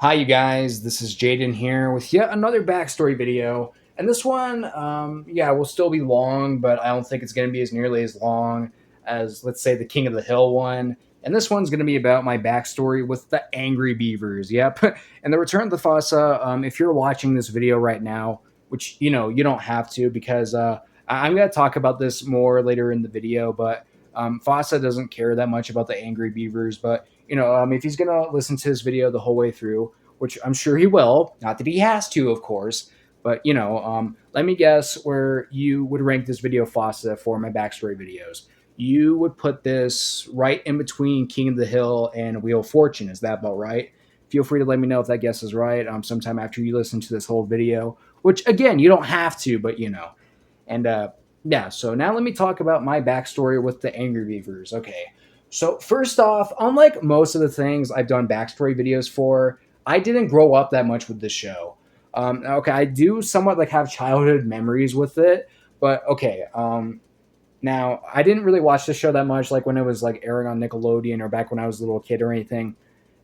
Hi, you guys. This is Jaden here with yet another backstory video. And this one, yeah, will still be long, but I don't think it's going to be as nearly as long as, let's say, the King of the Hill one. And this one's going to be about my backstory with the Angry Beavers. Yep. And the Return of the Fossa. If you're watching this video right now, which, you don't have to because I'm going to talk about this more later in the video, but Fossa doesn't care that much about the Angry Beavers. But, if he's going to listen to this video the whole way through, which I'm sure he will. Not that he has to, of course, but let me guess where you would rank this video Fossa for my backstory videos. You would put this right in between King of the Hill and Wheel of Fortune. Is that about right? Feel free to let me know if that guess is right. Sometime after you listen to this whole video, which again you don't have to, but and yeah. So now let me talk about my backstory with the Angry Beavers. Okay. So first off, unlike most of the things I've done backstory videos for, I didn't grow up that much with this show. Okay, I do somewhat like have childhood memories with it, but okay. Now I didn't really watch the show that much, like when it was like airing on Nickelodeon or back when I was a little kid or anything.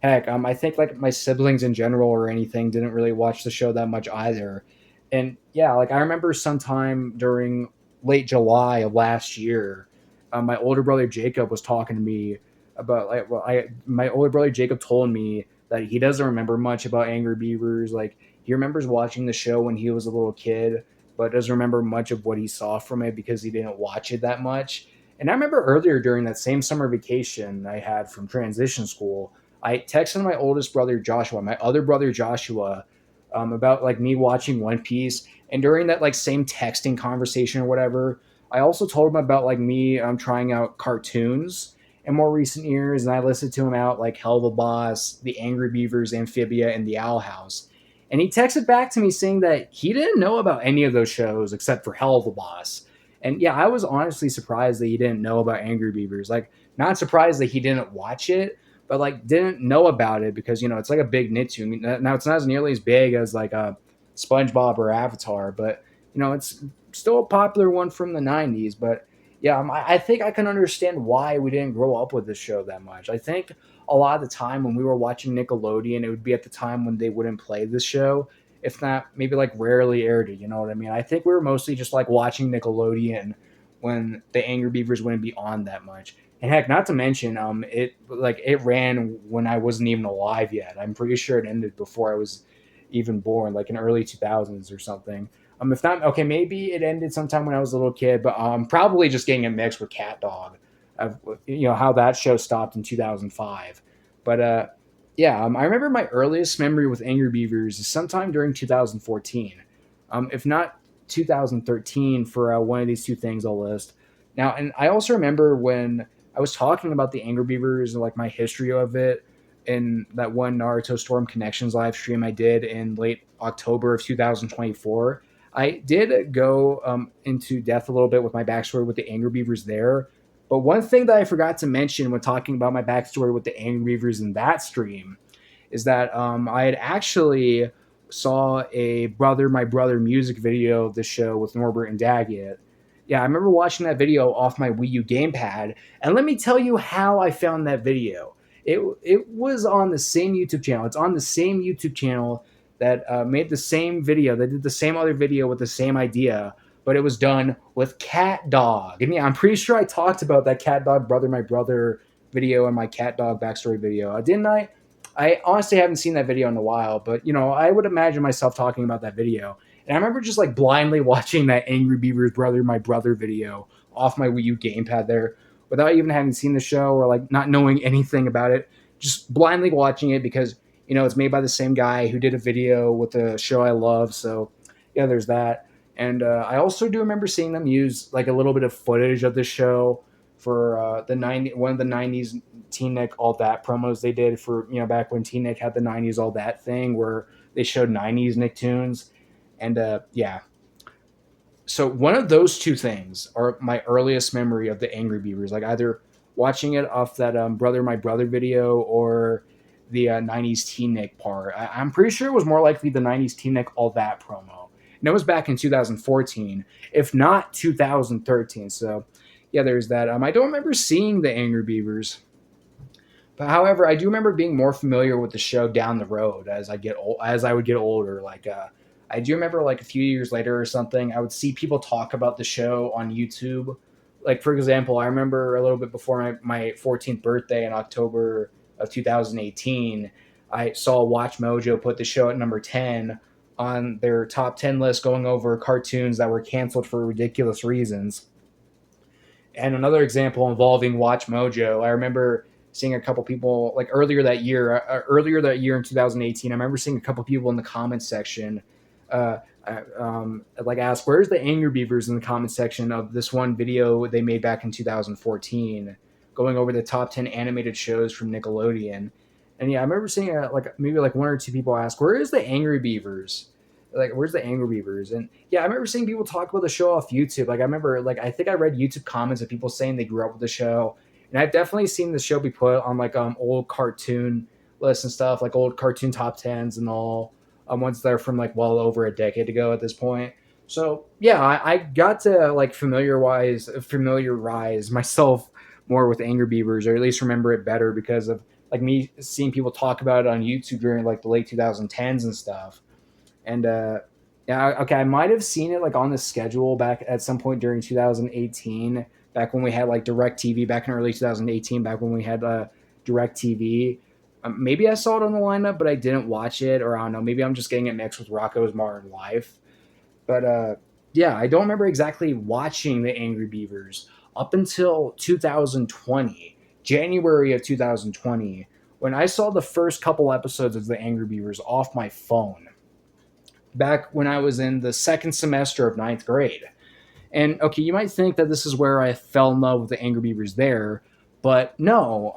Heck, I think like my siblings in general or anything didn't really watch the show that much either. And yeah, like I remember sometime during late July of last year, my older brother Jacob was talking to me about like my older brother Jacob told me that he doesn't remember much about Angry Beavers. Like he remembers watching the show when he was a little kid, but doesn't remember much of what he saw from it because he didn't watch it that much. And I remember earlier during that same summer vacation I had from transition school, I texted my oldest brother Joshua, my other brother Joshua, about like me watching One Piece. And during that like same texting conversation or whatever, I also told him about like me trying out cartoons in more recent years, and I listed to him out like Hell of a Boss, The Angry Beavers, Amphibia, and The Owl House. And he texted back to me saying that he didn't know about any of those shows except for Hell of a Boss. And yeah, I was honestly surprised that he didn't know about Angry Beavers. Like, not surprised that he didn't watch it, but like didn't know about it because it's like a big Nicktoon. Now it's not as nearly as big as like a SpongeBob or Avatar, but it's still a popular one from the '90s. But yeah, I think I can understand why we didn't grow up with this show that much. I think a lot of the time when we were watching Nickelodeon, it would be at the time when they wouldn't play this show, if not maybe like rarely aired it. You know what I mean? I think we were mostly just like watching Nickelodeon when the Angry Beavers wouldn't be on that much. And heck, not to mention, it ran when I wasn't even alive yet. I'm pretty sure it ended before I was even born, like in early 2000s or something. If not, okay, maybe it ended sometime when I was a little kid, but probably just getting it mixed with Cat Dog. How that show stopped in 2005. But yeah, I remember my earliest memory with Angry Beavers is sometime during 2014. If not 2013 for one of these two things I'll list. Now, and I also remember when I was talking about the Angry Beavers and like my history of it in that one Naruto Storm Connections live stream I did in late October of 2024. I did go into depth a little bit with my backstory with the Angry Beavers there. But one thing that I forgot to mention when talking about my backstory with the Angry Beavers in that stream is that I had actually saw a Brother My Brother music video of the show with Norbert and Daggett. Yeah, I remember watching that video off my Wii U gamepad, and let me tell you how I found that video. It was on the same YouTube channel. It's on the same YouTube channel that made the same video. They did the same other video with the same idea, but it was done with Cat Dog. And yeah, I'm pretty sure I talked about that Cat Dog Brother My Brother video in my Cat Dog backstory video, didn't I? I honestly haven't seen that video in a while, but I would imagine myself talking about that video. And I remember just like blindly watching that Angry Beavers Brother My Brother video off my Wii U gamepad there without even having seen the show or like not knowing anything about it. Just blindly watching it because it's made by the same guy who did a video with the show I love. So yeah, there's that. And I also do remember seeing them use like a little bit of footage of the show for one of the '90s Teen Nick All That promos they did for back when Teen Nick had the '90s All That thing where they showed '90s Nicktoons. And yeah, so one of those two things are my earliest memory of the Angry Beavers, like either watching it off that Brother My Brother video or the '90s Teen Nick part. I'm pretty sure it was more likely the '90s Teen Nick All That promo. And it was back in 2014, if not 2013. So yeah, there's that. I don't remember seeing the Angry Beavers, But however, I do remember being more familiar with the show down the road as I would get older. I do remember like a few years later or something, I would see people talk about the show on YouTube. Like for example, I remember a little bit before my 14th birthday in October of 2018, I saw Watch Mojo put the show at number 10 on their top 10 list, going over cartoons that were canceled for ridiculous reasons. And another example involving Watch Mojo, I remember seeing a couple people like earlier that year in 2018. I remember seeing a couple people in the comments section, uh, like ask, "Where's the Angry Beavers?" in the comments section of this one video they made back in 2014, going over the top 10 animated shows from Nickelodeon. And yeah, I remember seeing like maybe like one or two people ask, "Where is the Angry Beavers?" Like, where's the Angry Beavers? And yeah, I remember seeing people talk about the show off YouTube. Like I remember, like I think I read YouTube comments of people saying they grew up with the show, and I've definitely seen the show be put on like old cartoon lists and stuff, like old cartoon top tens and all, ones that are from like well over a decade ago at this point. So yeah, I got to like familiarize myself more with Angry Beavers, or at least remember it better because of like me seeing people talk about it on YouTube during like the late 2010s and stuff. And yeah, okay, I might have seen it like on the schedule back at some point during 2018, back when we had like Direct TV, back in early 2018, back when we had Direct TV. Maybe I saw it on the lineup, but I didn't watch it, or I don't know. Maybe I'm just getting it mixed with Rocco's Modern Life. But yeah, I don't remember exactly watching the Angry Beavers up until 2020, January of 2020, when I saw the first couple episodes of the Angry Beavers off my phone back when I was in the second semester of ninth grade. And okay, you might think that this is where I fell in love with the Angry Beavers there, but no.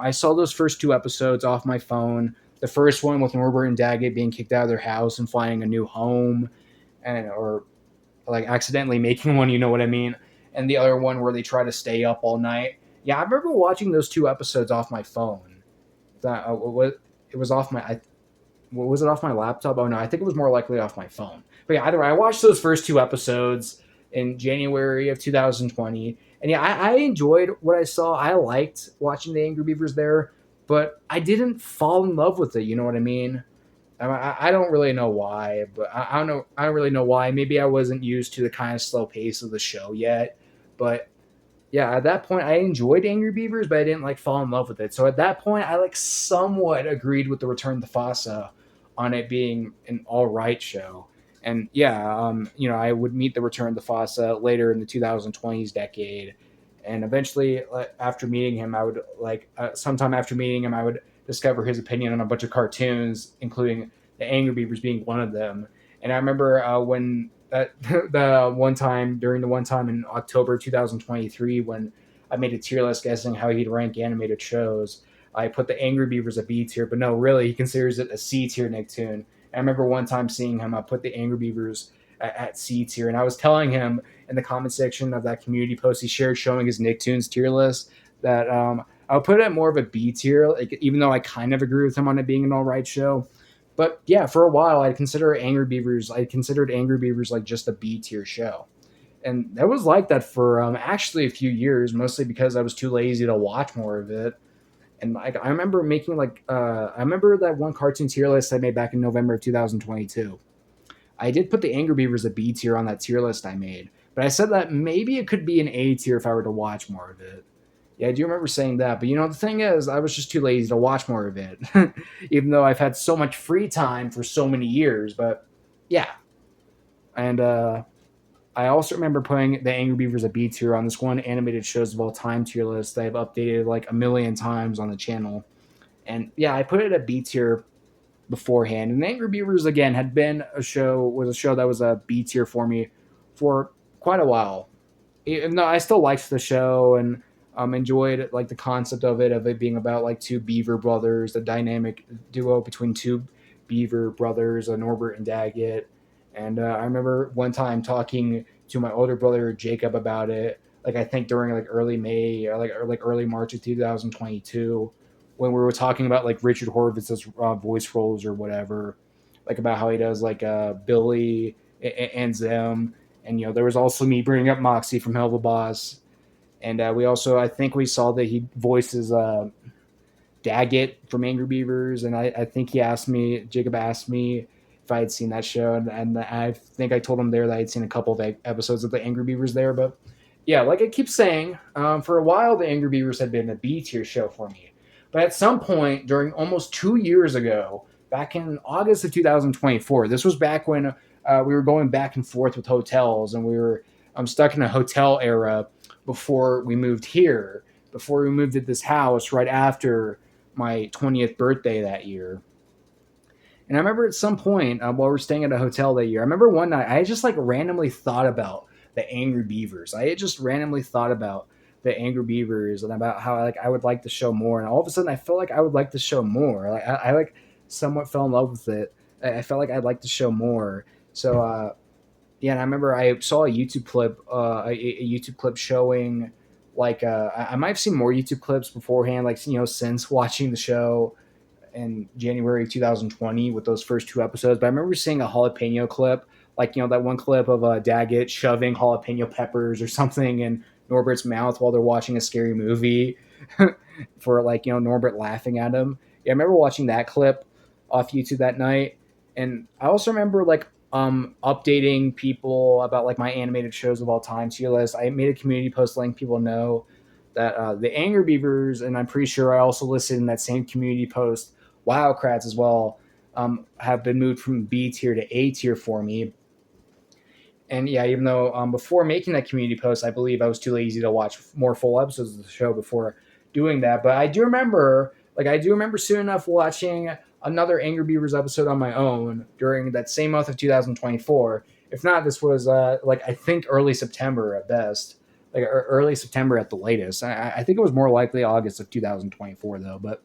I saw those first two episodes off my phone. The first one with Norbert and Daggett being kicked out of their house and finding a new home, and or like accidentally making one, you know what I mean? And the other one where they try to stay up all night. Yeah, I remember watching those two episodes off my phone. That it was off my was it off my laptop? Oh no, I think it was more likely off my phone. But yeah, either way, I watched those first two episodes in January of 2020, and yeah, I enjoyed what I saw. I liked watching the Angry Beavers there, but I didn't fall in love with it. You know what I mean? I don't really know why, but I don't know. I don't really know why. Maybe I wasn't used to the kind of slow pace of the show yet, but yeah, at that point, I enjoyed Angry Beavers, but I didn't like fall in love with it. So at that point, I like somewhat agreed with the Return to Fossa on it being an all right show. And yeah, you know, I would meet the Return to Fossa later in the 2020s decade, and eventually, after meeting him, I would like sometime after meeting him, I would discover his opinion on a bunch of cartoons, including the Angry Beavers being one of them. And I remember when that the one time during the one time in October 2023 when I made a tier list guessing how he'd rank animated shows. I put the Angry Beavers a B tier, but no, really, he considers it a C tier Nicktoon. I remember one time seeing him, I put the Angry Beavers at C tier, and I was telling him in the comment section of that community post he shared showing his Nicktoons tier list that I would put it at more of a B tier, like even though I kind of agree with him on it being an all right show. But yeah, for a while I considered Angry Beavers like just a B tier show. And that was like that for actually a few years, mostly because I was too lazy to watch more of it. And like I remember making I remember that one cartoon tier list I made back in November of 2022. I did put the Angry Beavers a B tier on that tier list I made, but I said that maybe it could be an A tier if I were to watch more of it. Yeah, I do remember saying that, but you know the thing is, I was just too lazy to watch more of it, even though I've had so much free time for so many years. But yeah, and I also remember putting the Angry Beavers a B tier on this one animated shows of all time tier list that I've updated like a million times on the channel. And yeah, I put it at B tier beforehand. And Angry Beavers again had been a show that was a B tier for me for quite a while. Even though I still liked the show and enjoyed like the concept of it being about like two Beaver brothers, the dynamic duo between two Beaver brothers, Norbert and Daggett. And I remember one time talking to my older brother Jacob about it, like I think during like early May or like early March of 2022, when we were talking about like Richard Horvitz's voice roles or whatever, like about how he does like Billy and Zim, and you know there was also me bringing up Moxie from Hell of a Boss, and we also I think we saw that he voices Daggett from Angry Beavers, and I think Jacob asked me if I had seen that show, and I think I told him there that I had seen a couple of episodes of the Angry Beavers there. But yeah, like I keep saying, for a while the Angry Beavers had been a B tier show for me. But at some point during almost 2 years ago, back in August of 2024, this was back when we were going back and forth with hotels, and we were stuck in a hotel era before we moved here, before we moved to this house right after my 20th birthday that year. And I remember at some point while we are staying at a hotel that year, I remember one night I just like randomly thought about the Angry Beavers. I had just randomly thought about the Angry Beavers and about how like I would like the show more. And all of a sudden, I felt like I would like the show more. Like I like somewhat fell in love with it. I felt like I'd like the show more. So yeah, and I remember I saw a YouTube clip, a YouTube clip showing like I might have seen more YouTube clips beforehand, like since watching the show in January 2020 with those first two episodes. But I remember seeing a jalapeno clip, like that one clip of Daggett shoving jalapeno peppers or something in Norbert's mouth while they're watching a scary movie, for like Norbert laughing at him. Yeah, I remember watching that clip off YouTube that night, and I also remember like updating people about like my animated shows of all time tier list. I made a community post letting people know that the Angry Beavers, and I'm pretty sure I also listed in that same community post Wildcrats as well, have been moved from B tier to A tier for me. And yeah, even though before making that community post, I believe I was too lazy to watch more full episodes of the show before doing that. But I do remember soon enough watching another Angry Beavers episode on my own during that same month of 2024. If not, this was like I think early September at best, like early September at the latest. I think it was more likely August of 2024 though. But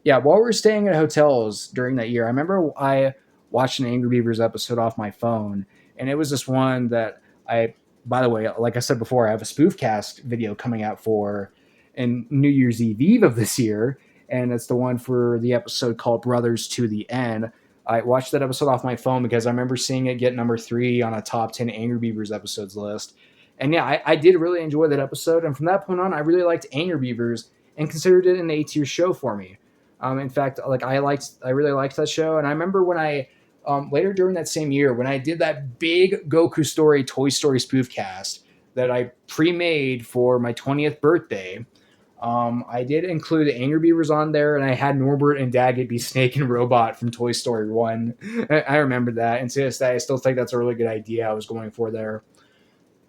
yeah, while we were staying at hotels during that year, I remember I watched an Angry Beavers episode off my phone, and it was this one that I, by the way, like I said before, I have a spoof cast video coming out for in New Year's Eve of this year, and it's the one for the episode called Brothers to the End. I watched that episode off my phone because I remember seeing it get number 3 on a top 10 Angry Beavers episodes list. And yeah, I did really enjoy that episode, and from that point on, I really liked Angry Beavers and considered it an A tier show for me. In fact, like I really liked that show, and I remember when I later during that same year when I did that big Goku Story Toy Story spoof cast that I pre-made for my 20th birthday. I did include the Angry Beavers on there, and I had Norbert and Daggett be Snake and Robot from Toy Story 1. I remember that, and to this day, I still think that's a really good idea I was going for there.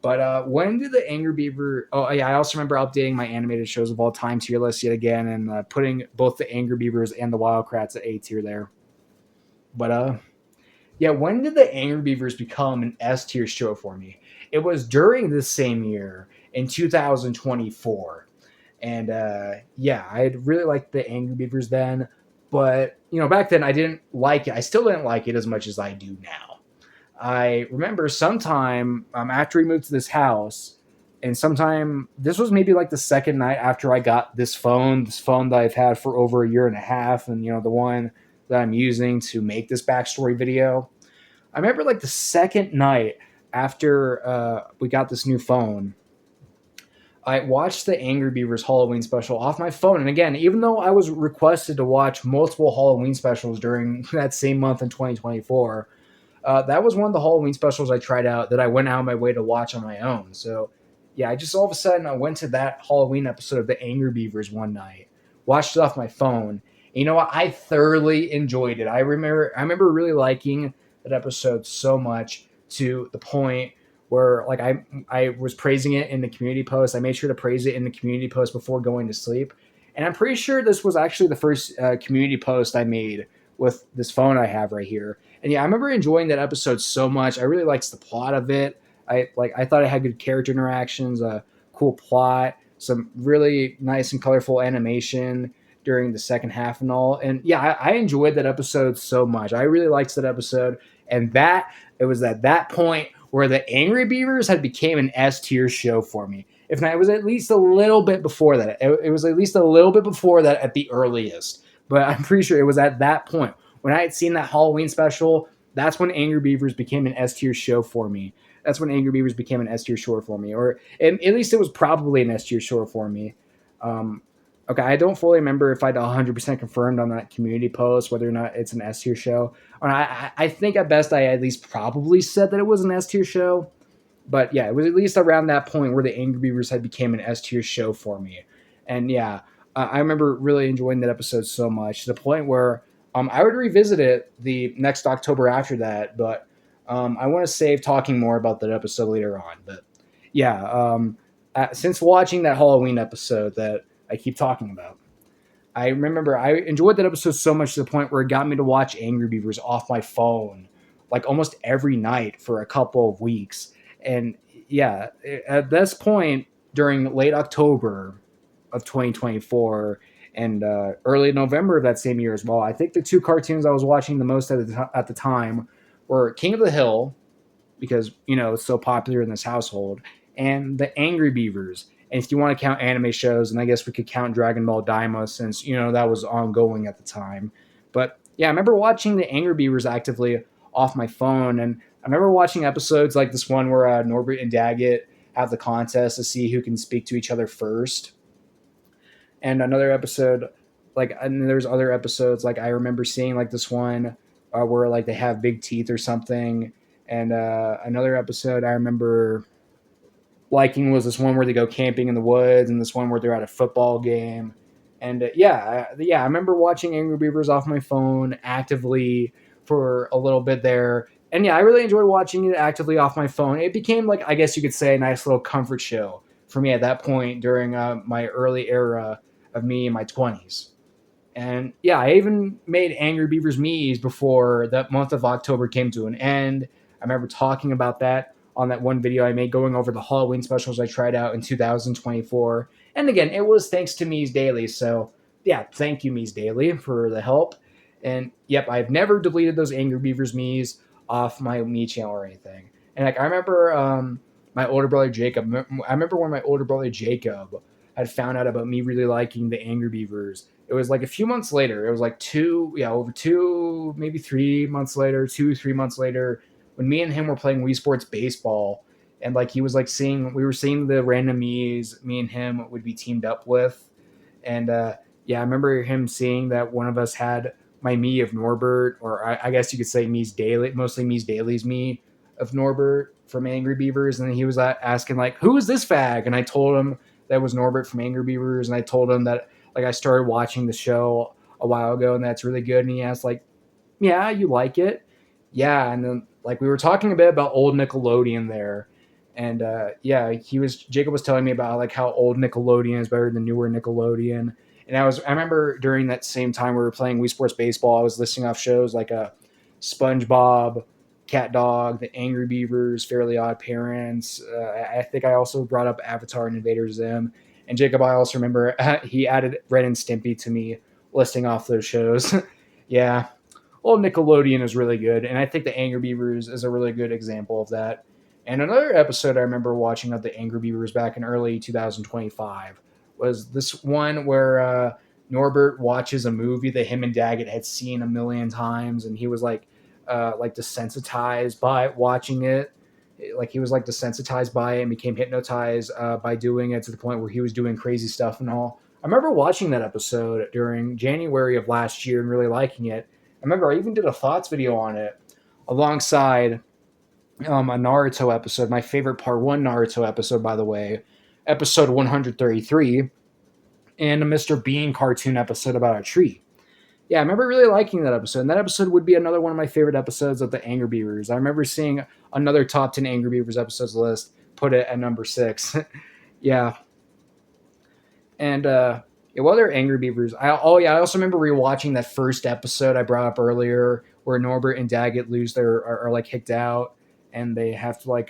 But when did the Angry Beaver? Oh yeah, I also remember updating my animated shows of all time tier list yet again, and putting both the Angry Beavers and the Wildcrats at A tier there. But yeah, when did the Angry Beavers become an S tier show for me? It was during this same year in 2024, and yeah, I had really liked the Angry Beavers then, but back then I didn't like it. I still didn't like it as much as I do now. I remember sometime after we moved to this house, and sometime this was maybe like the second night after I got this phone that I've had for over a year and a half, and the one that I'm using to make this backstory video. I remember like the second night after we got this new phone, I watched the Angry Beavers Halloween special off my phone. And again, even though I was requested to watch multiple Halloween specials during that same month in 2024, that was one of the Halloween specials I tried out that I went out of my way to watch on my own. So, yeah, I just all of a sudden I went to that Halloween episode of the Angry Beavers one night, watched it off my phone. And you know what? I thoroughly enjoyed it. I remember really liking that episode so much to the point where like I was praising it in the community post. I made sure to praise it in the community post before going to sleep. And I'm pretty sure this was actually the first community post I made with this phone I have right here. And yeah, I remember enjoying that episode so much. I really liked the plot of it. I thought it had good character interactions, a cool plot, some really nice and colorful animation during the second half and all. And yeah, I enjoyed that episode so much. I really liked that episode. And it was at that point where the Angry Beavers had became an S tier show for me. If not, it was at least a little bit before that. It was at least a little bit before that at the earliest. But I'm pretty sure it was at that point when I had seen that Halloween special. That's when Angry Beavers became an S tier show for me. That's when Angry Beavers became an S tier show for me, or at least it was probably an S tier show for me. Okay, I don't fully remember if I'd 100% confirmed on that community post whether or not it's an S tier show. Or I think at best I at least probably said that it was an S tier show. But yeah, it was at least around that point where the Angry Beavers had became an S tier show for me. And yeah, I remember really enjoying that episode so much to the point where I would revisit it the next October after that. But I want to save talking more about that episode later on. But yeah, since watching that Halloween episode that I keep talking about, I remember I enjoyed that episode so much to the point where it got me to watch Angry Beavers off my phone like almost every night for a couple of weeks. And yeah, at this point during late October of 2024 and early November of that same year as well, I think the two cartoons I was watching the most at the time were King of the Hill, because it's so popular in this household, and the Angry Beavers. And if you want to count anime shows, and I guess we could count Dragon Ball Daima since that was ongoing at the time. But yeah, I remember watching the Angry Beavers actively off my phone, and I remember watching episodes like this one where Norbert and Daggett have the contest to see who can speak to each other first, and another episode and there's other episodes like I remember seeing like this one where like they have big teeth or something, and another episode I remember liking was this one where they go camping in the woods, and this one where they're at a football game. And I remember watching Angry Beavers off my phone actively for a little bit there. And yeah, I really enjoyed watching it actively off my phone. It became like, I guess you could say, a nice little comfort show for me at that point during my early era of me in my 20s. And yeah, I even made Angry Beavers me's before that month of October came to an end. I remember talking about that on that one video I made going over the Halloween specials I tried out in 2024. And again, it was thanks to Me's Daily. So yeah, thank you, Me's Daily, for the help. And yep, I've never deleted those Angry Beavers me's off my Me channel or anything. And like I remember my older brother Jacob. I remember when my older brother Jacob had found out about me really liking the Angry Beavers. It was like a few months later. It was like over two, maybe 3 months later, 3 months later, when me and him were playing Wii Sports Baseball, and like he was like we were seeing the random me's me and him would be teamed up with, and yeah, I remember him seeing that one of us had my me of Norbert, or I guess you could say Me's Daily, mostly Me's Daily's me of Norbert from Angry Beavers, and then he was asking like, "Who is this fag?" And I told him that was Norbert from Angry Beavers, and I told him that like I started watching the show a while ago, and that's really good. And he asked like, "Yeah, you like it?" Yeah, and then like we were talking a bit about old Nickelodeon there, and yeah, Jacob was telling me about like how old Nickelodeon is better than newer Nickelodeon. And I remember during that same time we were playing Wii Sports Baseball, I was listing off shows like SpongeBob, Cat Dog, The Angry Beavers, Fairly Odd Parents. I think I also brought up Avatar and Invader Zim. And Jacob, I also remember he added Ren and Stimpy to me listing off those shows. Yeah, old Nickelodeon is really good, and I think the Angry Beavers is a really good example of that. And another episode I remember watching of the Angry Beavers back in early 2025 was this one where Norbert watches a movie that him and Daggett had seen a million times, and he was like desensitized by watching it. Like he was like desensitized by it and became hypnotized by doing it to the point where he was doing crazy stuff and all. I remember watching that episode during January of last year and really liking it. I remember I even did a thoughts video on it alongside a Naruto episode, my favorite part one Naruto episode, by the way, episode 133, and a Mr. Bean cartoon episode about a tree. Yeah, I remember really liking that episode. And that episode would be another one of my favorite episodes of the Angry Beavers. I remember seeing another top 10 Angry Beavers episodes list, put it at number 6. Yeah. And yeah, well, they're Angry Beavers. I also remember rewatching that first episode I brought up earlier where Norbert and Daggett lose are like kicked out, and they have to like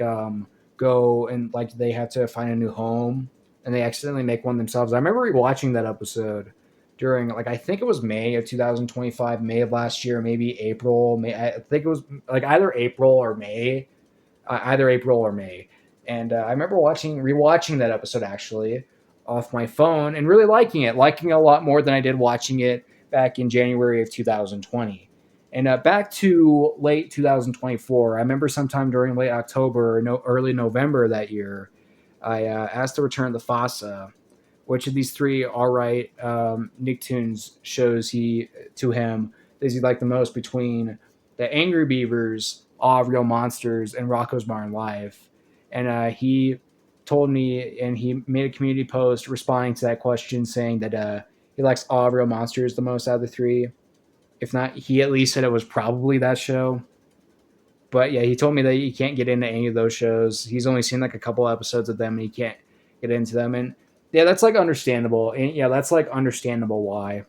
go and like they have to find a new home, and they accidentally make one themselves. I remember rewatching that episode during like I think it was May of 2025, May of last year, maybe April, May. I think it was like either April or May, And I remember rewatching that episode actually off my phone and really liking it a lot more than I did watching it back in January of 2020. And back to late 2024, I remember sometime during late October or early November that year, I asked to return the FASA which of these three alright Nicktoons shows he to him does he like the most between the Angry Beavers, Aw, Real Monsters, and Rocco's Modern Life. And he told me, and he made a community post responding to that question, saying that he likes Aw, Real Monsters the most out of the three. If not, he at least said it was probably that show. But yeah, he told me that he can't get into any of those shows. He's only seen like a couple episodes of them, and he can't get into them. And yeah, that's like understandable. And yeah, that's like understandable why.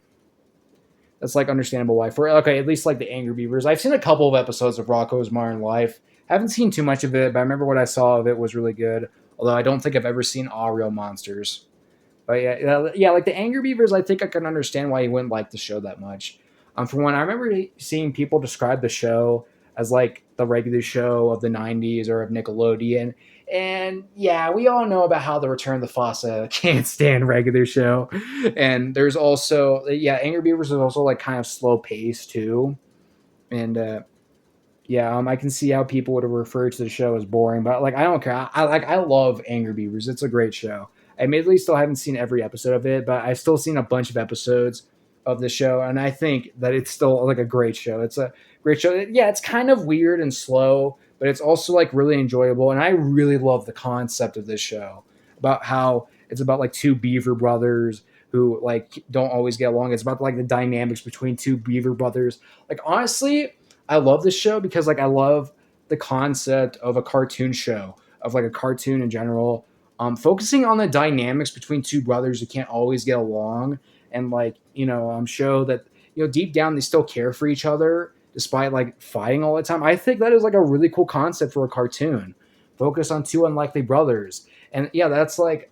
That's like understandable why. For okay, at least like the Angry Beavers. I've seen a couple of episodes of Rocco's Modern Life. Haven't seen too much of it, but I remember what I saw of it was really good. Although I don't think I've ever seen All Real Monsters. But yeah, like the Angry Beavers, I think I can understand why he wouldn't like the show that much. For one, I remember seeing people describe the show as like the regular show of the '90s or of Nickelodeon, and yeah, we all know about how the Return of the Fossa can't stand regular show. And there's also yeah, Angry Beavers is also like kind of slow paced too, and yeah, I can see how people would refer to the show as boring, but like I don't care. I love Angry Beavers. It's a great show. I admittedly still haven't seen every episode of it, but I've still seen a bunch of episodes of the show, and I think that it's still like a great show. It's a great show. Yeah, it's kind of weird and slow, but it's also like really enjoyable, and I really love the concept of this show about how it's about like two beaver brothers who like don't always get along. It's about like the dynamics between two beaver brothers. Like honestly, I love this show because like I love the concept of a cartoon show, of like a cartoon in general, focusing on the dynamics between two brothers who can't always get along, and like show that deep down they still care for each other despite like fighting all the time. I think that is like a really cool concept for a cartoon. Focus on two unlikely brothers, and yeah, that's like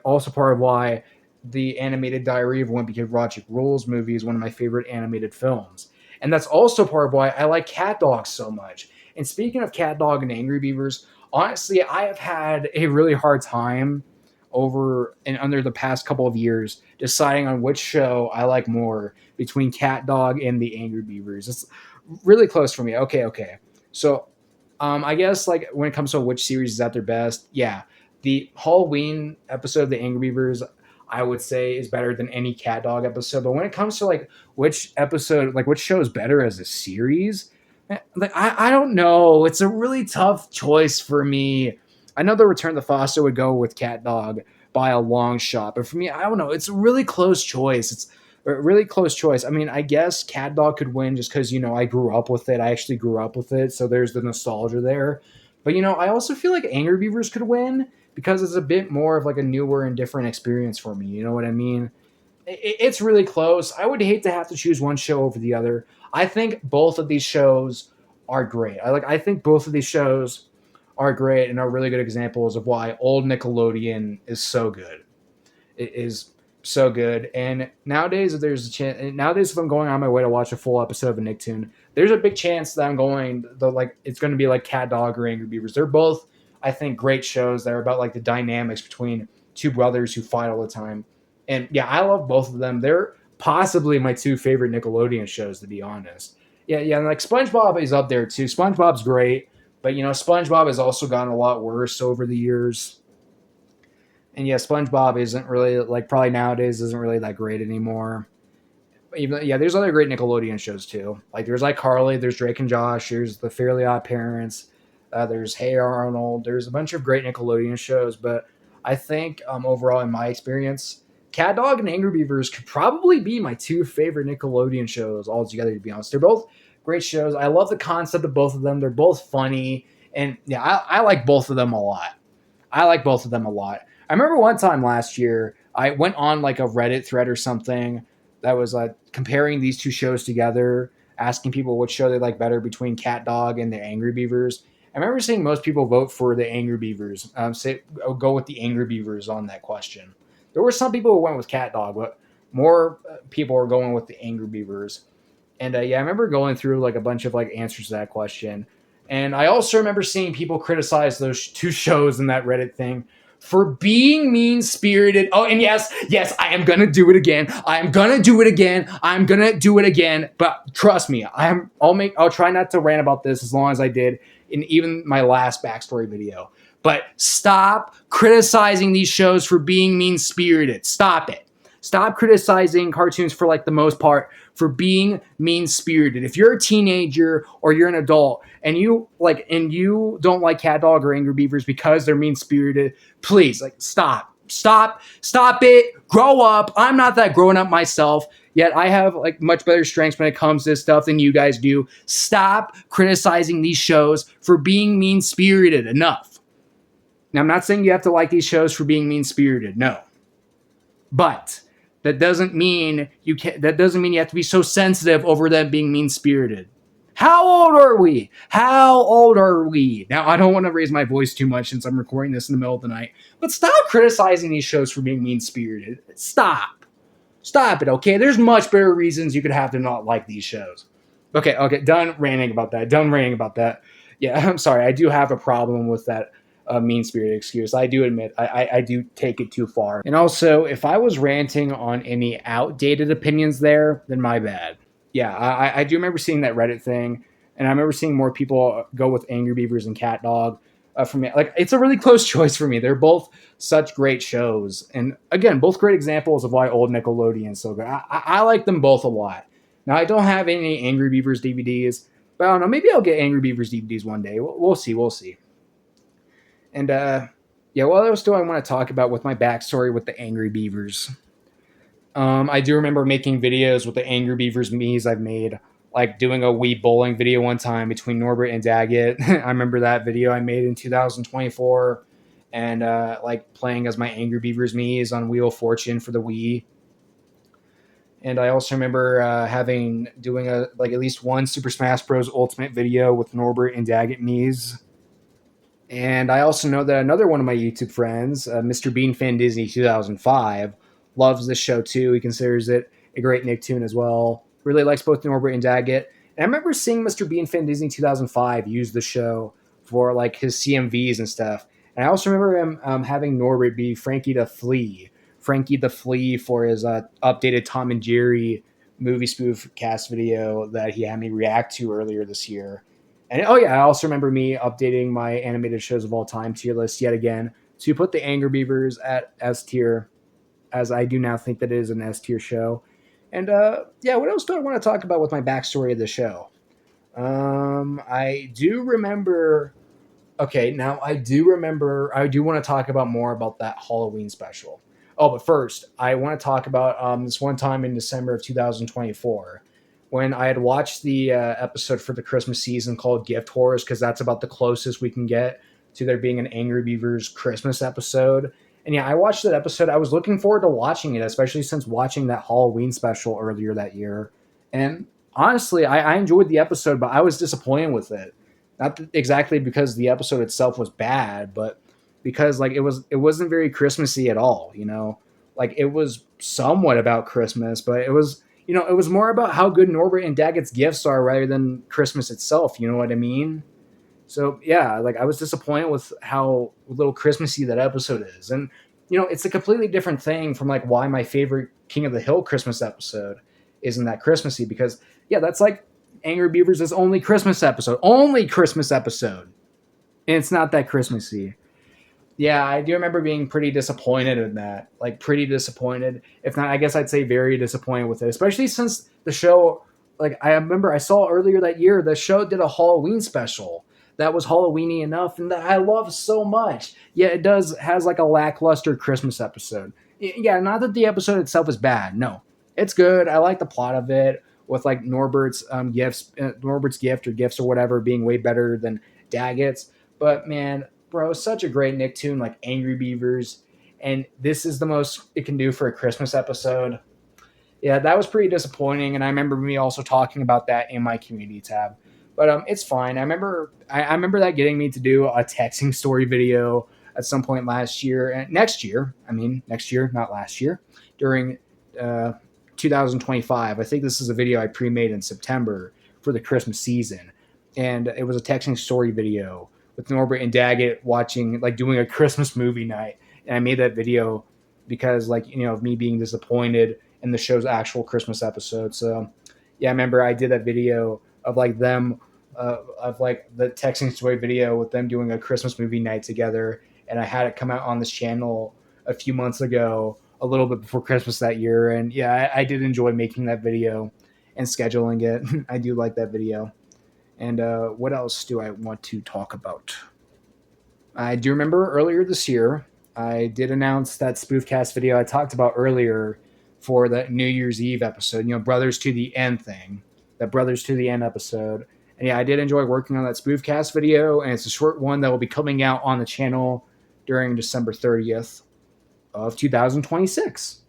also part of why the animated Diary of a Wimpy Kid Roger Rules movie is one of my favorite animated films. And that's also part of why I like Cat Dog so much. And speaking of Cat Dog and Angry Beavers, honestly, I have had a really hard time over and under the past couple of years deciding on which show I like more between Cat Dog and the Angry Beavers. It's really close for me. Okay. So, I guess like when it comes to which series is at their best, yeah, the Halloween episode of the Angry Beavers, I would say is better than any Cat Dog episode. But when it comes to like which episode, like which show is better as a series, like I don't know. It's a really tough choice for me. I know the Return of the Foster would go with Cat Dog by a long shot, but for me, I don't know. It's a really close choice. It's a really close choice. I mean, I guess Cat Dog could win just because I grew up with it. I actually grew up with it, so there's the nostalgia there. But I also feel like Angry Beavers could win because it's a bit more of like a newer and different experience for me. You know what I mean? It's really close. I would hate to have to choose one show over the other. I think both of these shows are great. I think both of these shows are great and are really good examples of why old Nickelodeon is so good. It is so good. And nowadays, if there's a chance, nowadays if I'm going on my way to watch a full episode of a Nicktoon, there's a big chance that I'm going it's going to be like Cat Dog or Angry Beavers. They're both, I think, great shows that are about like the dynamics between two brothers who fight all the time. And yeah, I love both of them. They're possibly my two favorite Nickelodeon shows, to be honest. Yeah, and like SpongeBob is up there too. SpongeBob's great, but SpongeBob has also gotten a lot worse over the years. And yeah, SpongeBob isn't really like probably nowadays isn't really that great anymore. Even yeah, there's other great Nickelodeon shows too. Like there's iCarly, there's Drake and Josh, there's The Fairly Odd Parents, there's Hey Arnold. There's a bunch of great Nickelodeon shows, but I think overall in my experience, Cat Dog and Angry Beavers could probably be my two favorite Nickelodeon shows altogether. To be honest, they're both great shows. I love the concept of both of them. They're both funny, and yeah, I like both of them a lot. I like both of them a lot. I remember one time last year, I went on like a Reddit thread or something that was comparing these two shows together, asking people which show they like better between Cat Dog and the Angry Beavers. I remember seeing most people vote for the Angry Beavers. Say go with the Angry Beavers on that question. There were some people who went with Cat Dog, but more people are going with the Angry Beavers. And yeah, I remember going through like a bunch of like answers to that question. And I also remember seeing people criticize those two shows in that Reddit thing for being mean spirited. Oh, and yes, I am gonna do it again. I'm gonna do it again. But trust me, I'll try not to rant about this as long as I did in even my last backstory video. But stop criticizing these shows for being mean-spirited. Stop it. Stop criticizing cartoons for like the most part for being mean-spirited. If you're a teenager or you're an adult and you don't like Cat Dog or Angry Beavers because they're mean-spirited, please like stop it, grow up. I'm not that grown up myself, yet I have like much better strengths when it comes to this stuff than you guys do. Stop criticizing these shows for being mean-spirited. Enough. Now, I'm not saying you have to like these shows for being mean-spirited, no, but that doesn't mean you have to be so sensitive over them being mean-spirited. How old are we? Now, I don't want to raise my voice too much since I'm recording this in the middle of the night, but stop criticizing these shows for being mean-spirited. Stop it, okay? There's much better reasons you could have to not like these shows. Okay, done ranting about that. Yeah, I'm sorry. I do have a problem with that mean-spirited excuse. I do admit I do take it too far. And also, if I was ranting on any outdated opinions there, then my bad. Yeah, I do remember seeing that Reddit thing, and I remember seeing more people go with Angry Beavers and Cat Dog. For me, like, it's a really close choice for me. They're both such great shows, and again, both great examples of why old Nickelodeon is so good. I like them both a lot. Now, I don't have any Angry Beavers DVDs, but I don't know. Maybe I'll get Angry Beavers DVDs one day. We'll see. And yeah, what else do I want to talk about with my backstory with the Angry Beavers? I do remember making videos with the Angry Beavers me's I've made, like doing a Wii bowling video one time between Norbert and Daggett. I remember that video I made in 2024, and like playing as my Angry Beavers me's on Wheel of Fortune for the Wii. And I also remember doing at least one Super Smash Bros. Ultimate video with Norbert and Daggett me's. And I also know that another one of my YouTube friends, Mr. Bean Fan Disney 2005, loves this show too. He considers it a great Nicktoon as well. Really likes both Norbert and Daggett. And I remember seeing Mr. Bean Fan Disney 2005 use the show for like his CMVs and stuff. And I also remember him having Norbert be Frankie the Flea for his updated Tom and Jerry movie spoof cast video that he had me react to earlier this year. And oh yeah, I also remember me updating my animated shows of all time tier list yet again to put the Angry Beavers at S tier, as I do now think that it is an S tier show. And yeah, what else do I want to talk about with my backstory of the show? I do remember. Okay, now I do want to talk about more about that Halloween special. Oh, but first, I want to talk about this one time in December of 2024 when I had watched the episode for the Christmas season called Gift Horrors, because that's about the closest we can get to there being an Angry Beavers Christmas episode. And yeah, I watched that episode. I was looking forward to watching it, especially since watching that Halloween special earlier that year. And honestly, I enjoyed the episode, but I was disappointed with it. Not exactly because the episode itself was bad, but because like it wasn't very Christmassy at all, you know? Like it was somewhat about Christmas, but it was more about how good Norbert and Daggett's gifts are rather than Christmas itself, you know what I mean? So yeah, like I was disappointed with how little Christmassy that episode is. And it's a completely different thing from like why my favorite King of the Hill Christmas episode isn't that Christmassy, because yeah, that's like Angry Beavers' only Christmas episode. And it's not that Christmassy. Yeah, I do remember being pretty disappointed in that. Like, pretty disappointed. If not, I guess I'd say very disappointed with it. Especially since the show, like, I remember I saw earlier that year, the show did a Halloween special that was Halloweeny enough and that I love so much. Yeah, it has like a lackluster Christmas episode. Yeah, not that the episode itself is bad. No, it's good. I like the plot of it with like Norbert's gift or gifts or whatever being way better than Daggett's. But man, bro, such a great Nicktoon like Angry Beavers, and this is the most it can do for a Christmas episode. Yeah, that was pretty disappointing, and I remember me also talking about that in my community tab. But it's fine. I remember that getting me to do a texting story video at some point last year and next year, not last year, during 2025. I think this is a video I pre-made in September for the Christmas season, and it was a texting story video with Norbert and Daggett watching, like, doing a Christmas movie night. And I made that video because, like, of me being disappointed in the show's actual Christmas episode. So, yeah, I remember I did that video of, like, them of like the texting story video with them doing a Christmas movie night together, and I had it come out on this channel a few months ago, a little bit before Christmas that year, and yeah, I did enjoy making that video and scheduling it. I do like that video. And what else do I want to talk about? I do remember earlier this year, I did announce that spoofcast video I talked about earlier for the New Year's Eve episode, Brothers to the End thing, that Brothers to the End episode. And yeah, I did enjoy working on that spoofcast video, and it's a short one that will be coming out on the channel during December 30th of 2026.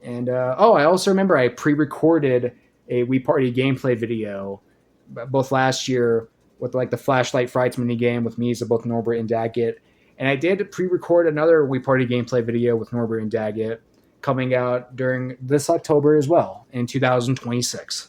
And I also remember I pre-recorded a Wii Party gameplay video both last year with like the Flashlight Frights mini game with me, so both Norbert and Daggett. And I did pre-record another Wii Party gameplay video with Norbert and Daggett coming out during this October as well in 2026.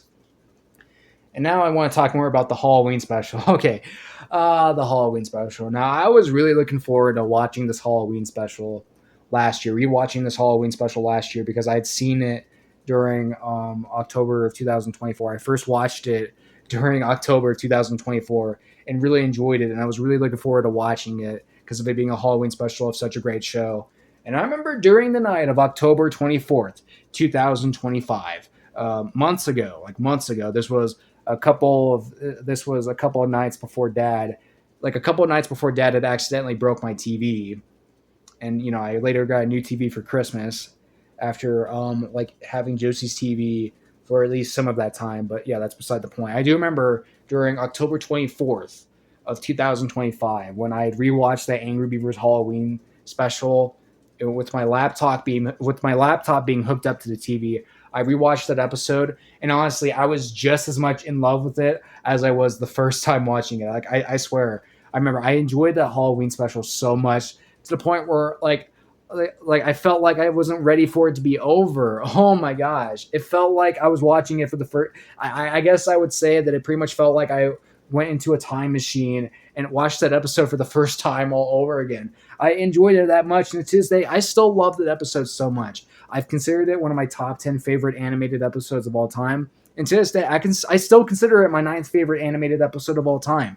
And now I want to talk more about the Halloween special. Okay, the Halloween special. Now, I was really looking forward to watching this Halloween special last year, rewatching this Halloween special last year because I had seen it during October of 2024. I first watched it during October of 2024 and really enjoyed it. And I was really looking forward to watching it because of it being a Halloween special of such a great show. And I remember during the night of October 24th, 2025, months ago, this was a couple of nights before Dad, like a couple of nights before Dad had accidentally broke my TV, and I later got a new TV for Christmas after like having Josie's TV for at least some of that time. But yeah, that's beside the point. I do remember during October 24th of 2025 when I had rewatched that Angry Beavers Halloween special with my laptop being hooked up to the TV. I rewatched that episode, and honestly, I was just as much in love with it as I was the first time watching it. Like I swear, I remember I enjoyed that Halloween special so much to the point where like I felt like I wasn't ready for it to be over. Oh my gosh, it felt like I was watching it for the first. I guess I would say that it pretty much felt like I went into a time machine and watched that episode for the first time all over again. I enjoyed it that much, and to this day, I still love that episode so much. I've considered it one of my top 10 favorite animated episodes of all time, and to this day, I still consider it my ninth favorite animated episode of all time,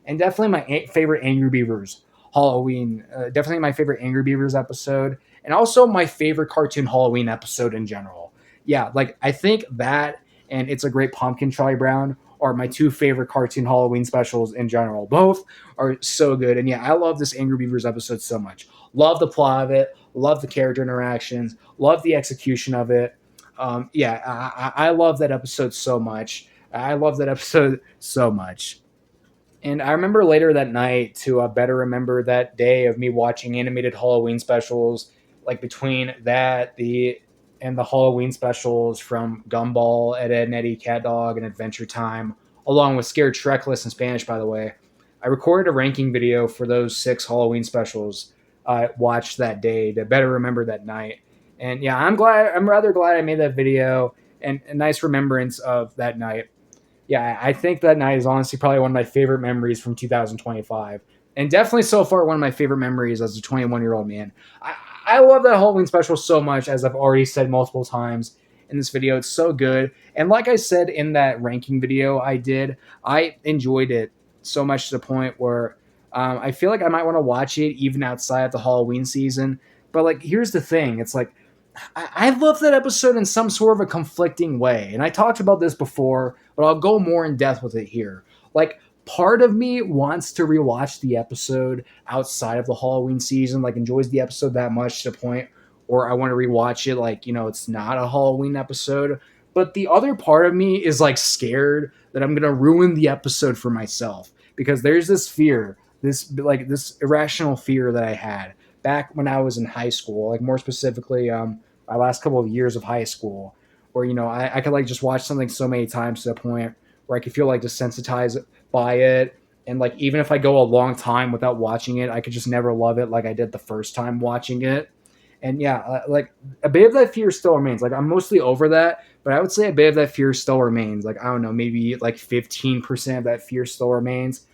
and definitely my favorite Angry Beavers Halloween. Definitely my favorite Angry Beavers episode, and also my favorite cartoon Halloween episode in general. Yeah, like I think that and It's a Great Pumpkin, Charlie Brown are my two favorite cartoon Halloween specials in general. Both are so good. And yeah, I love this Angry Beavers episode so much. Love the plot of it. Love the character interactions. Love the execution of it. Yeah, I love that episode so much. I love that episode so much. And I remember later that night to better remember that day of me watching animated Halloween specials, like between that, and the Halloween specials from Gumball, Ed, Ed and Eddie, Cat Dog, and Adventure Time, along with Scared Shrekless in Spanish, by the way. I recorded a ranking video for those 6 Halloween specials I watched that day to better remember that night. And yeah, I'm rather glad I made that video and a nice remembrance of that night. Yeah, I think that night is honestly probably one of my favorite memories from 2025. And definitely so far one of my favorite memories as a 21-year-old man. I love that Halloween special so much, as I've already said multiple times in this video. It's so good. And like I said in that ranking video I enjoyed it so much to the point where I feel like I might want to watch it even outside of the Halloween season. But like, here's the thing. It's like, I love that episode in some sort of a conflicting way. And I talked about this before, but I'll go more in depth with it here. Like, part of me wants to rewatch the episode outside of the Halloween season, like enjoys the episode that much to the point where I want to rewatch it like, it's not a Halloween episode. But the other part of me is like scared that I'm going to ruin the episode for myself, because there's this fear, this irrational fear that I had back when I was in high school, like more specifically, my last couple of years of high school, where I could like just watch something so many times to the point where I could feel like desensitized by it, and like even if I go a long time without watching it, I could just never love it like I did the first time watching it. And yeah, like a bit of that fear still remains. Like I'm mostly over that, but I would say a bit of that fear still remains. Like I don't know, maybe like 15% of that fear still remains.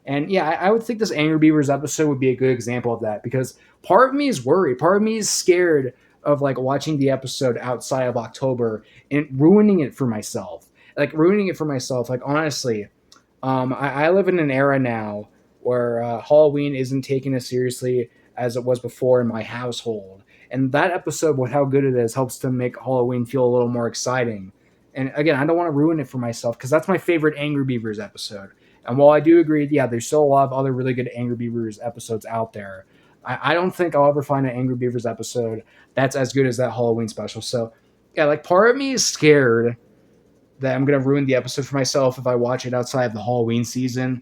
And yeah, I would think this Angry Beavers episode would be a good example of that, because part of me is worried. Part of me is scared of like watching the episode outside of October and ruining it for myself. Like honestly, I live in an era now where Halloween isn't taken as seriously as it was before in my household. And that episode, with how good it is, helps to make Halloween feel a little more exciting. And again, I don't want to ruin it for myself because that's my favorite Angry Beavers episode. And while I do agree, yeah, there's still a lot of other really good Angry Beavers episodes out there. I don't think I'll ever find an Angry Beavers episode that's as good as that Halloween special. So, yeah, like part of me is scared that I'm gonna ruin the episode for myself if I watch it outside of the Halloween season.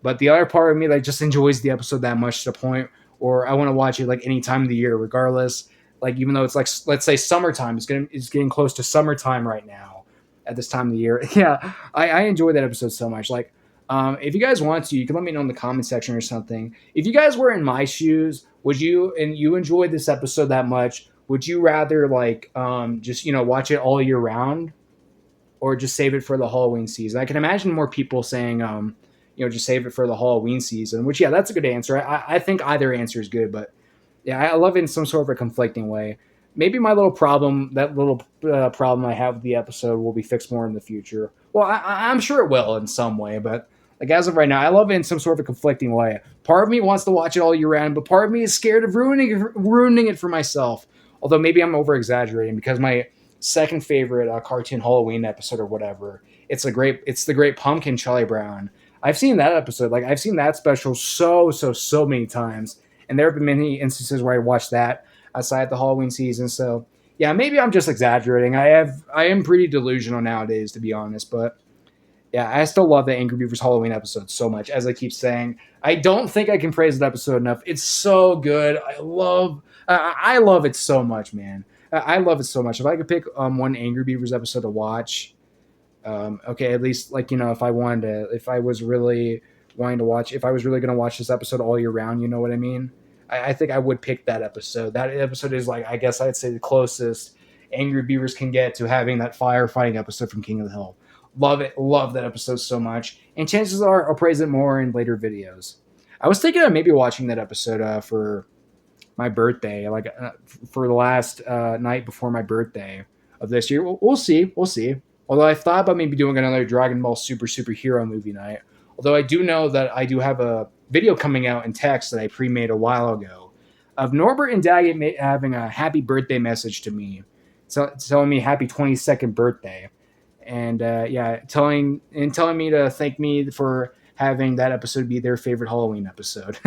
But the other part of me that just enjoys the episode that much to the point, or I want to watch it like any time of the year, regardless. Like even though it's like let's say summertime, it's getting close to summertime right now at this time of the year. Yeah, I enjoy that episode so much. Like, if you guys want to, you can let me know in the comment section or something. If you guys were in my shoes, would you and you enjoyed this episode that much? Would you rather like just watch it all year round, or just save it for the Halloween season? I can imagine more people saying, just save it for the Halloween season, which, yeah, that's a good answer. I think either answer is good, but yeah, I love it in some sort of a conflicting way. Maybe my little problem, that little problem I have with the episode, will be fixed more in the future. Well, I'm sure it will in some way, but like as of right now, I love it in some sort of a conflicting way. Part of me wants to watch it all year round, but part of me is scared of ruining it for myself. Although maybe I'm over exaggerating because my second favorite cartoon Halloween episode or whatever, it's the Great Pumpkin Charlie Brown. I've seen that episode, like I've seen that special so many times, and there have been many instances where I watched that outside the Halloween season. So yeah, maybe I'm just exaggerating. I am pretty delusional nowadays, to be honest. But yeah, I still love the Angry Beavers Halloween episode so much. As I keep saying, I don't think I can praise that episode enough. It's so good. I love it so much, man. I love it so much. If I could pick one Angry Beavers episode to watch, okay, at least like if I was really wanting to watch, if I was really going to watch this episode all year round, you know what I mean? I think I would pick that episode. That episode is like, I guess I'd say the closest Angry Beavers can get to having that firefighting episode from King of the Hill. Love it. Love that episode so much. And chances are I'll praise it more in later videos. I was thinking of maybe watching that episode for my birthday, like for the last night before my birthday of this year. We'll see. We'll see. Although I thought about maybe doing another Dragon Ball Superhero movie night. Although I do know that I do have a video coming out in text that I pre-made a while ago of Norbert and Daggett having a happy birthday message to me, telling me happy 22nd birthday, and yeah, telling me to thank me for having that episode be their favorite Halloween episode.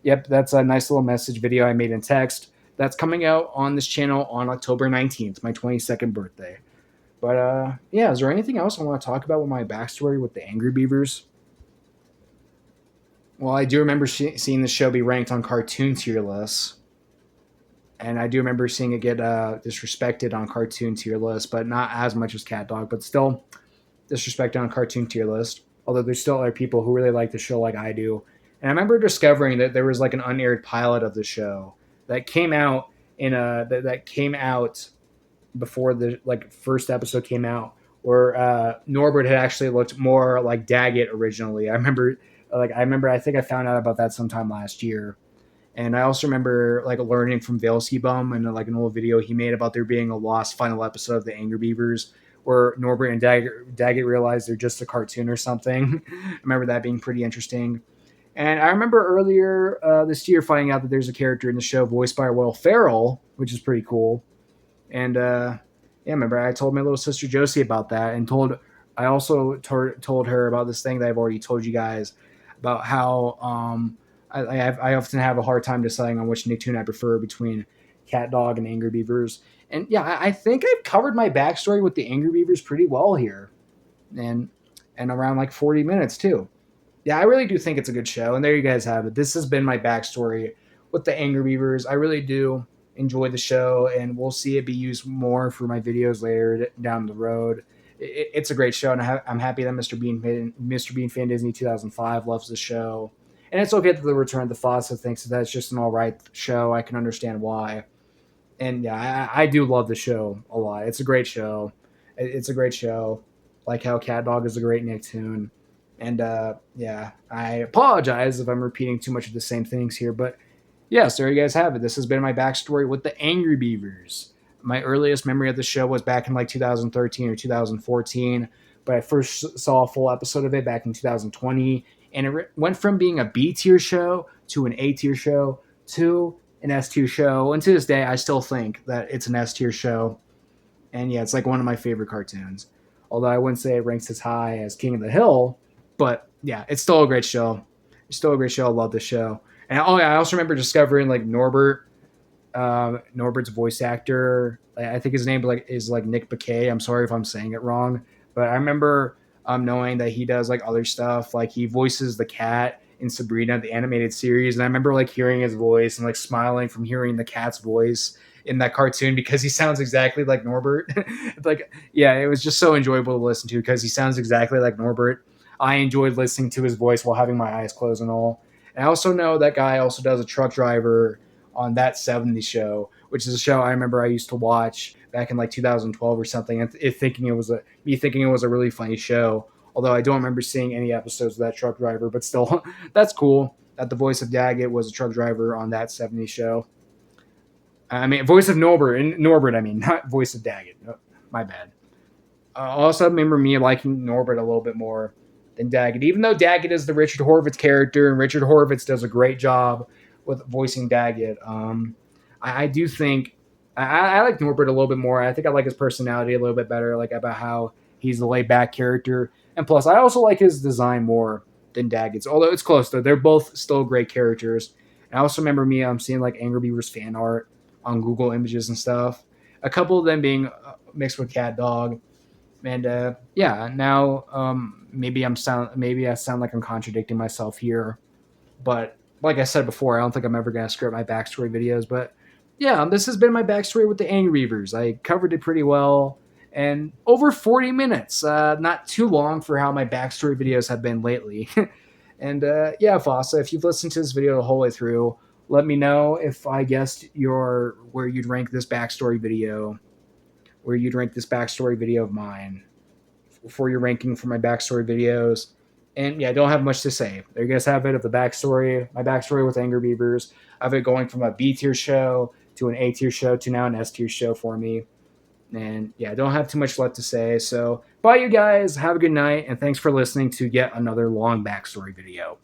Yep, that's a nice little message video I made in text. That's coming out on this channel on October 19th, my 22nd birthday. But yeah, is there anything else I want to talk about with my backstory with the Angry Beavers? Well, I do remember seeing the show be ranked on cartoon tier lists, and I do remember seeing it get disrespected on cartoon tier lists, but not as much as Cat Dog, but still disrespected on cartoon tier list. Although there's still other people who really like the show like I do. And I remember discovering that there was like an unaired pilot of the show that came out that came out before the like first episode came out, where Norbert had actually looked more like Daggett originally. I think I found out about that sometime last year. And I also remember like learning from Valesky Bum and like an old video he made about there being a lost final episode of the Angry Beavers where Norbert and Daggett realized they're just a cartoon or something. I remember that being pretty interesting. And I remember earlier this year finding out that there's a character in the show voiced by Will Ferrell, which is pretty cool. And yeah, remember I told my little sister Josie about that, and I also told her about this thing that I've already told you guys about how I often have a hard time deciding on which Nicktoon I prefer between Cat Dog and Angry Beavers. And yeah, I think I've covered my backstory with the Angry Beavers pretty well here, and around like 40 minutes too. Yeah, I really do think it's a good show, and there you guys have it. This has been my backstory with the Angry Beavers. I really do enjoy the show, and we'll see it be used more for my videos later down the road. It's a great show, and I'm happy that Mr. Bean Fan Disney 2005 loves the show. And it's okay that the Return of the Fawcett thinks that that's just an all right show. I can understand why. And yeah, I do love the show a lot. It's a great show. It's a great show. Like how Cat Dog is a great Nicktoon. And yeah, I apologize if I'm repeating too much of the same things here, but yes, there you guys have it. This has been my backstory with the Angry Beavers. My earliest memory of the show was back in like 2013 or 2014 but I first saw a full episode of it back in 2020, and it went from being a B tier show to an A tier show to an S tier show. And to this day, I still think that it's an S tier show. And yeah, it's like one of my favorite cartoons. Although I wouldn't say it ranks as high as King of the Hill, but yeah, it's still a great show. It's still a great show. I love the show. And oh yeah, I also remember discovering like Norbert, Norbert's voice actor. I think his name is like Nick Bakay. I'm sorry if I'm saying it wrong, but I remember knowing that he does like other stuff. Like he voices the cat in Sabrina, the animated series, and I remember like hearing his voice and like smiling from hearing the cat's voice in that cartoon because he sounds exactly like Norbert. Like, yeah, it was just so enjoyable to listen to because he sounds exactly like Norbert. I enjoyed listening to his voice while having my eyes closed and all. And I also know that guy also does a truck driver on That 70s Show, which is a show I remember I used to watch back in like 2012 or something, and thinking it was a really funny show. Although I don't remember seeing any episodes of that truck driver, but still, that's cool that the voice of Daggett was a truck driver on That 70s Show. I mean, voice of Norbert. I mean, not voice of Daggett. No, my bad. Also, remember me liking Norbert a little bit more than Daggett, even though Daggett is the Richard Horvitz character, and Richard Horvitz does a great job with voicing Daggett. I do think I like Norbert a little bit more. I think I like his personality a little bit better, like about how he's a laid back character, and plus I also like his design more than Daggett's. Although it's close though, they're both still great characters. And I also remember me seeing like Angry Beavers fan art on Google Images and stuff. A couple of them being mixed with Cat Dog, and yeah. Now maybe I sound like I'm contradicting myself here, but like I said before, I don't think I'm ever gonna script my backstory videos. But yeah, this has been my backstory with the Angry Beavers. I covered it pretty well, and over 40 minutes. Not too long for how my backstory videos have been lately. And yeah, Fossa, if you've listened to this video the whole way through, let me know if I guessed your where you'd rank this backstory video, of mine for your ranking for my backstory videos. And yeah, I don't have much to say. There you guys have it of the backstory, my backstory with Angry Beavers, of it going from a B tier show to an A tier show to now an S tier show for me. And yeah, I don't have too much left to say. So bye, you guys. Have a good night. And thanks for listening to yet another long backstory video.